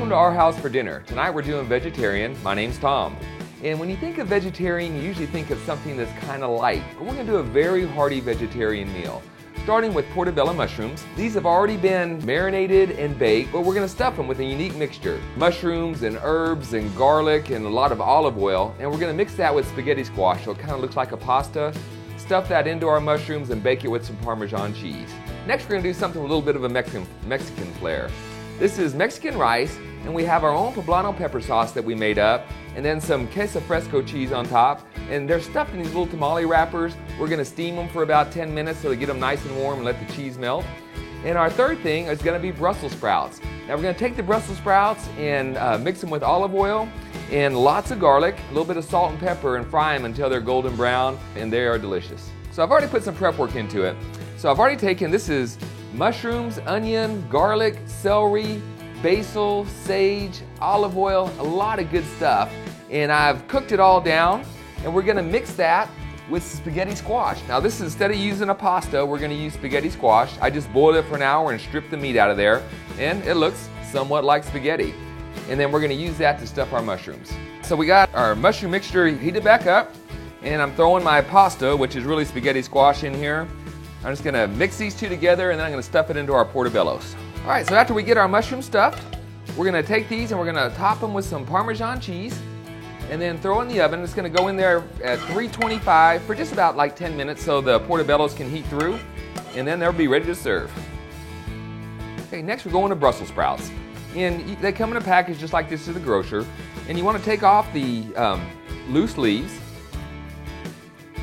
Welcome to Our House for Dinner. Tonight we're doing vegetarian. My name's Tom. And when you think of vegetarian, you usually think of something that's kind of light. But we're going to do a very hearty vegetarian meal. Starting with portobello mushrooms. These have already been marinated and baked, but we're going to stuff them with a unique mixture. Mushrooms and herbs and garlic and a lot of olive oil. And we're going to mix that with spaghetti squash so it kind of looks like a pasta. Stuff that into our mushrooms and bake it with some Parmesan cheese. Next we're going to do something with a little bit of a Mexican flair. This is Mexican rice, and we have our own poblano pepper sauce that we made up, and then some queso fresco cheese on top, and they're stuffed in these little tamale wrappers. We're going to steam them for about 10 minutes so they get them nice and warm and let the cheese melt. And our third thing is going to be Brussels sprouts. Now we're going to take the Brussels sprouts and mix them with olive oil and lots of garlic, a little bit of salt and pepper, and fry them until they're golden brown, and they are delicious. So I've already put some prep work into it. So I've already taken, this is mushrooms, onion, garlic, celery, basil, sage, olive oil, a lot of good stuff. And I've cooked it all down, and we're gonna mix that with spaghetti squash. Now this is, instead of using a pasta, we're gonna use spaghetti squash. I just boiled it for an hour and stripped the meat out of there, and it looks somewhat like spaghetti. And then we're gonna use that to stuff our mushrooms. So we got our mushroom mixture heated back up, and I'm throwing my pasta, which is really spaghetti squash, in here. I'm just gonna mix these two together, and then I'm gonna stuff it into our portobellos. All right, so after we get our mushrooms stuffed, we're gonna take these and we're gonna top them with some Parmesan cheese, and then throw in the oven. It's gonna go in there at 325 for just about like 10 minutes so the portobellos can heat through, and then they'll be ready to serve. Okay, next we're going to Brussels sprouts. And they come in a package just like this at the grocer, and you wanna take off the loose leaves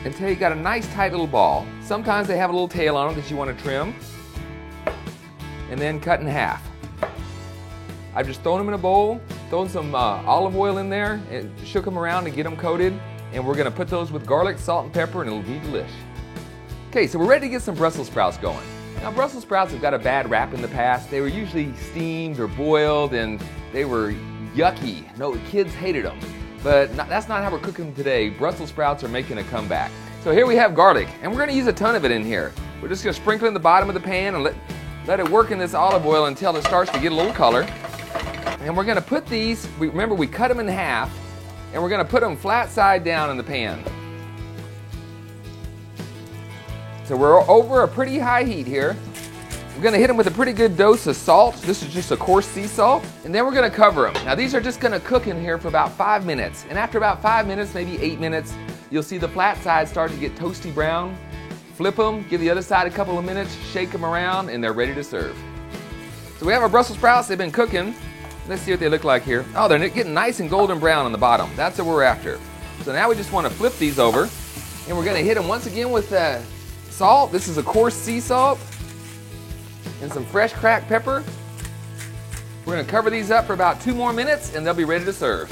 until you got a nice tight little ball. Sometimes they have a little tail on them that you want to trim, and then cut in half. I've just thrown them in a bowl, thrown some olive oil in there, and shook them around to get them coated, and we're going to put those with garlic, salt, and pepper, and it'll be delish. Okay, so we're ready to get some Brussels sprouts going. Now Brussels sprouts have got a bad rap in the past. They were usually steamed or boiled, and they were yucky. No, kids hated them. But that's not how we're cooking them today. Brussels sprouts are making a comeback. So here we have garlic, and we're going to use a ton of it in here. We're just going to sprinkle it in the bottom of the pan and let it work in this olive oil until it starts to get a little color. And we're going to put these, remember we cut them in half, and we're going to put them flat side down in the pan. So we're over a pretty high heat here. We're going to hit them with a pretty good dose of salt. This is just a coarse sea salt. And then we're going to cover them. Now these are just going to cook in here for about 5 minutes. And after about 5 minutes, maybe 8 minutes, you'll see the flat side start to get toasty brown. Flip them, give the other side a couple of minutes, shake them around, and they're ready to serve. So we have our Brussels sprouts. They've been cooking. Let's see what they look like here. Oh, they're getting nice and golden brown on the bottom. That's what we're after. So now we just want to flip these over, and we're going to hit them once again with salt. This is a coarse sea salt. And some fresh cracked pepper. We're going to cover these up for about 2 more minutes, and they'll be ready to serve.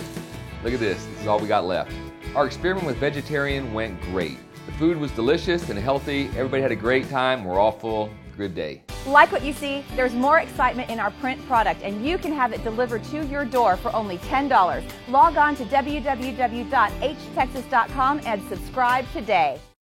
Look at this. This is all we got left. Our experiment with vegetarian went great. The food was delicious and healthy. Everybody had a great time. We're all full. Good day. Like what you see, there's more excitement in our print product, and you can have it delivered to your door for only $10. Log on to www.htexas.com and subscribe today.